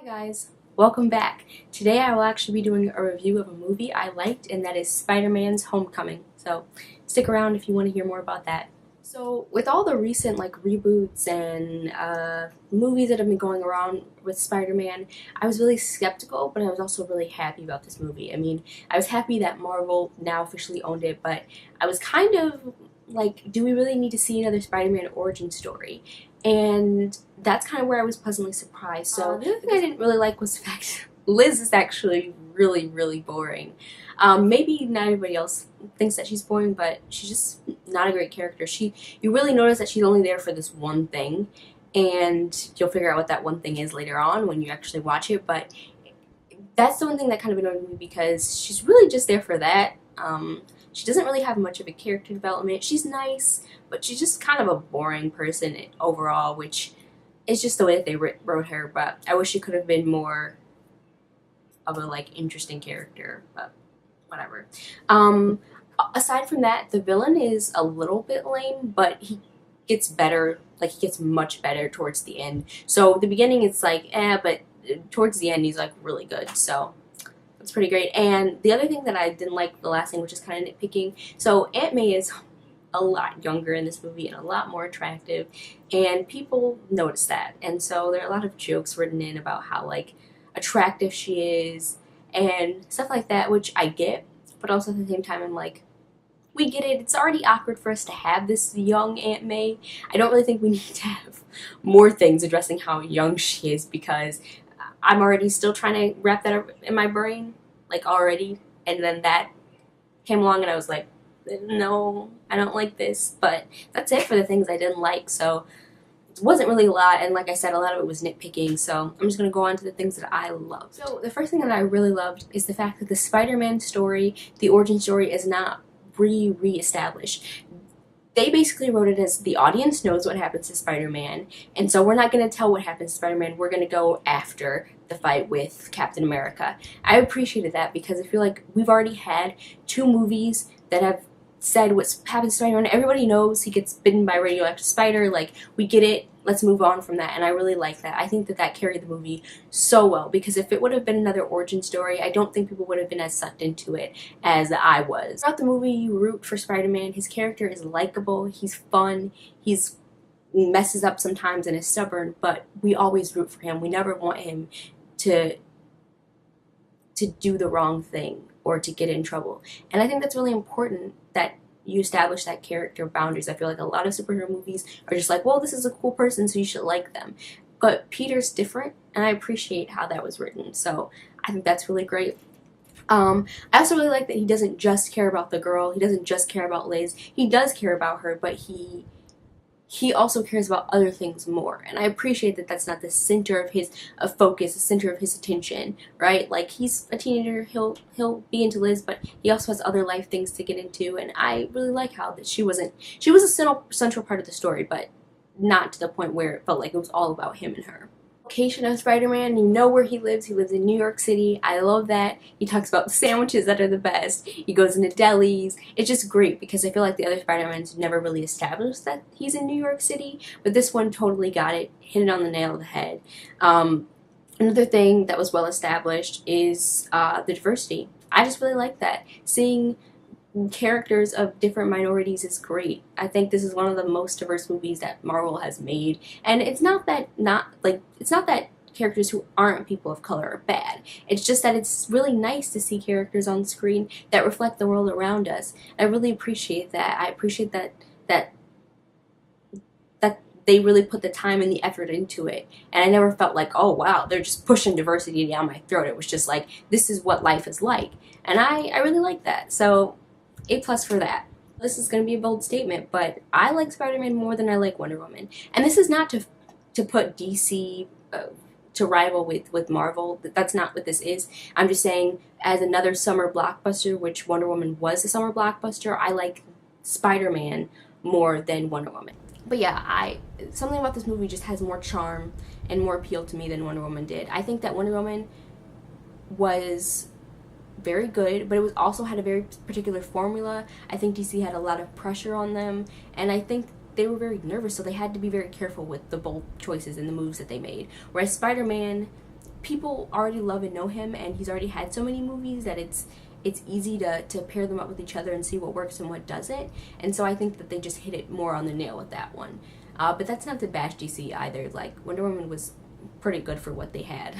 Guys, welcome back. Today I will actually be doing a review of a movie I liked, and that is Spider-Man's Homecoming. So stick around if you want to hear more about that. So with all the recent reboots and movies that have been going around with Spider-Man, I was really skeptical, but I was also really happy about this movie. I mean, I was happy that Marvel now officially owned it, but I was kind of like, do we really need to see another Spider-Man origin story? And that's kind of where I was pleasantly surprised. So the other thing I didn't really like was the fact Liz is actually really boring. Maybe not everybody else thinks that she's boring, but she's just not a great character. You really notice that she's only there for this one thing, and you'll figure out what that one thing is later on when you actually watch it. But that's the one thing that kind of annoyed me, because she's really just there for that. She doesn't really have much of a character development. She's nice, but she's just kind of a boring person overall, which is just the way that they wrote her. But I wish she could have been more of a interesting character, but whatever. Aside from that, the villain is a little bit lame, but he gets better. He gets much better towards the end. So the beginning it's but towards the end he's really good. So it's pretty great. And the other thing that I didn't like, the last thing, which is kind of nitpicking, so Aunt May is a lot younger in this movie and a lot more attractive, and people notice that. And so there are a lot of jokes written in about how attractive she is and stuff like that, which I get, but also at the same time I'm like, we get it. It's already awkward for us to have this young Aunt May. I don't really think we need to have more things addressing how young she is, because I'm already still trying to wrap that up in my brain, already. And then that came along and I was like, no, I don't like this. But that's it for the things I didn't like. So it wasn't really a lot. And like I said, a lot of it was nitpicking. So I'm just going to go on to the things that I loved. So the first thing that I really loved is the fact that the Spider-Man story, the origin story, is not re-established. They basically wrote it as the audience knows what happens to Spider-Man, and so we're not going to tell what happens to Spider-Man. We're going to go after the fight with Captain America. I appreciated that, because I feel like we've already had 2 movies that have said what happens to Spider-Man. Everybody knows he gets bitten by a radioactive spider. We get it. Let's move on from that. And I really like that. I think that that carried the movie so well, because if it would have been another origin story, I don't think people would have been as sucked into it as I was. Throughout the movie, you root for Spider-Man. His character is likable. He's fun. He's messes up sometimes and is stubborn, but we always root for him. We never want him to do the wrong thing or to get in trouble. And I think that's really important, that you establish that character boundaries. I feel like a lot of superhero movies are just well, this is a cool person, so you should like them. But Peter's different, and I appreciate how that was written. So I think that's really great. I also really like that he doesn't just care about the girl. He doesn't just care about Liz. He does care about her, but he also cares about other things more. And I appreciate that that's not the center of his focus, the center of his attention, right? He's a teenager, he'll be into Liz, but he also has other life things to get into. And I really like how that she was a central part of the story, but not to the point where it felt like it was all about him and her. Location of Spider-Man, you know where he lives. He lives in New York City. I love that. He talks about the sandwiches that are the best. He goes into delis. It's just great, because I feel like the other Spider-Mans never really established that he's in New York City, but this one totally got it, hit it on the nail of the head. Another thing that was well established is the diversity. I just really like that. Seeing characters of different minorities is great. I think this is one of the most diverse movies that Marvel has made, and it's not that characters who aren't people of color are bad. It's just that it's really nice to see characters on screen that reflect the world around us. I really appreciate that. I appreciate that they really put the time and the effort into it. And I never felt oh wow, they're just pushing diversity down my throat. It was just this is what life is like. And I really like that. So A+ for that. This is going to be a bold statement, but I like Spider-Man more than I like Wonder Woman. And this is not to put DC to rival with Marvel. That's not what this is. I'm just saying, as another summer blockbuster, which Wonder Woman was a summer blockbuster, I like Spider-Man more than Wonder Woman. But yeah, something about this movie just has more charm and more appeal to me than Wonder Woman did. I think that Wonder Woman was very good, but it also had a very particular formula. I think DC had a lot of pressure on them, and I think they were very nervous, so they had to be very careful with the bold choices and the moves that they made. Whereas Spider-Man, people already love and know him, and he's already had so many movies that it's easy to pair them up with each other and see what works and what doesn't. And so I think that they just hit it more on the nail with that one. But that's not to bash DC either. Like, Wonder Woman was pretty good for what they had.